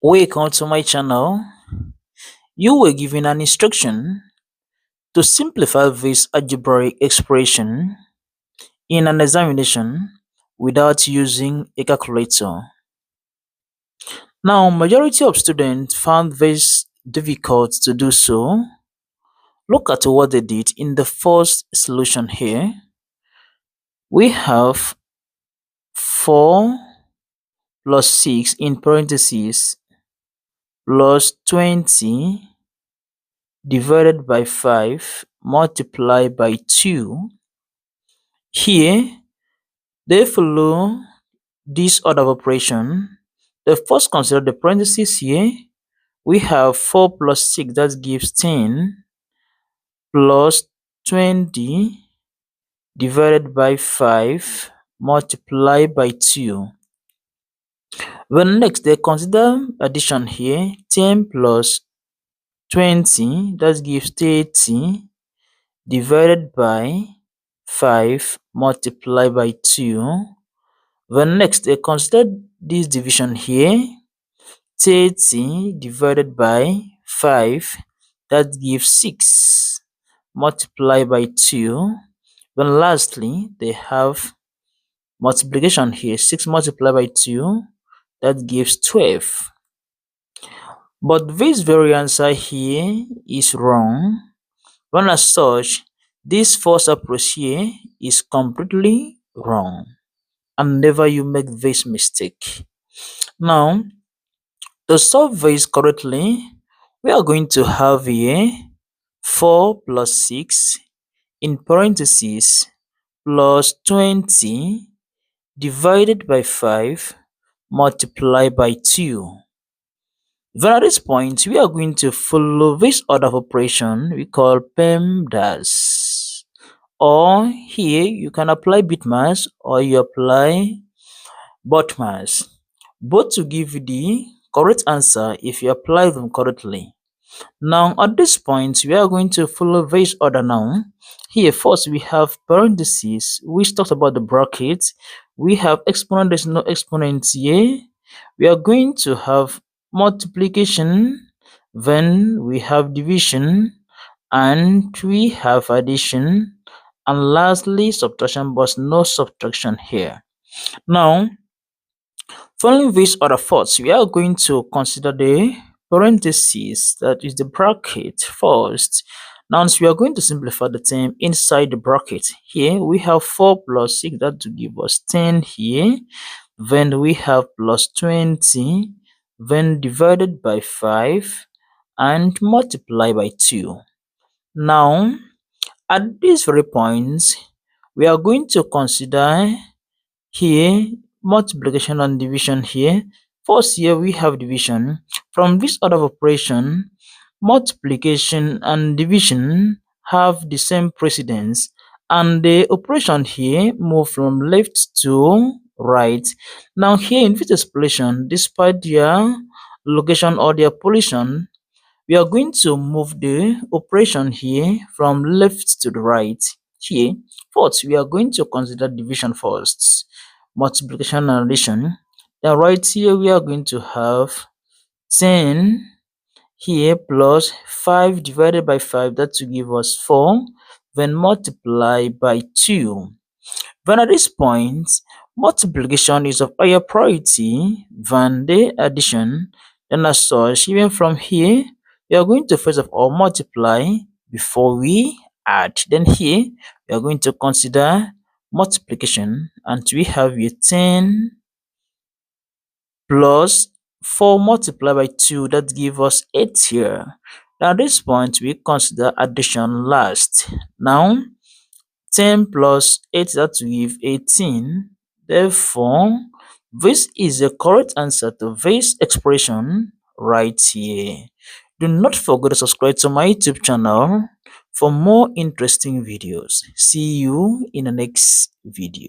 Welcome to my channel. You were given an instruction to simplify this algebraic expression in an examination without using a calculator. Now, majority of students found this difficult to do so. Look at what they did in the first solution here. We have 4 plus 6 in parentheses plus 20 divided by 5 multiplied by 2. Here, they follow this order of operation. The first consider the parentheses here. We have 4 plus 6, that gives 10, plus 20 divided by 5 multiplied by 2. Then next, they consider addition here. 10 plus 20, that gives 30 divided by 5 multiplied by 2. Then next, they consider this division here. 30 divided by 5, that gives 6 multiplied by 2. Then lastly, they have multiplication here. 6 multiplied by 2, that gives 12. But this very answer here is wrong. When as such, this first approach here is completely wrong. And never you make this mistake. Now, to solve this correctly, we are going to have here 4 plus 6 in parentheses plus 20 divided by 5 multiplied by 2. Then at this point, we are going to follow this order of operation we call PEMDAS. Or here you can apply BIDMAS or you apply BODMAS. Both to give you the correct answer if you apply them correctly. Now at this point, we are going to follow this order now. Here first we have parentheses, which talks about the brackets. We have exponent, there's no exponent here. We are going to have multiplication, then we have division, and we have addition, and lastly subtraction, but no subtraction here. Now, following this order first, we are going to consider the parentheses, that is the bracket first. Now, we are going to simplify the term inside the bracket. Here we have 4 plus 6, that to give us 10 here. Then we have plus 20, then divided by 5 and multiply by 2. Now, at these very points, we are going to consider here multiplication and division here. First, here we have division. From this order of operation, multiplication and division have the same precedence, and the operation here move from left to right. Now here in this explanation, despite their location or their position, we are going to move the operation here from left to the right. Here first, we are going to consider division first, multiplication and addition. Then right here we are going to have 10 here plus 5 divided by 5, that to give us 4, then multiply by 2. Then at this point, multiplication is of higher priority than the addition. Then as such, even from here, we are going to first of all multiply before we add. Then here, we are going to consider multiplication, and we have here 10 plus 4 multiplied by 2, that gives us 8 here. Now at this point, we consider addition last. Now 10 plus 8, that will give 18. Therefore, this is the correct answer to this expression right here. Do not forget to subscribe to my YouTube channel for more interesting videos. See you in the next video.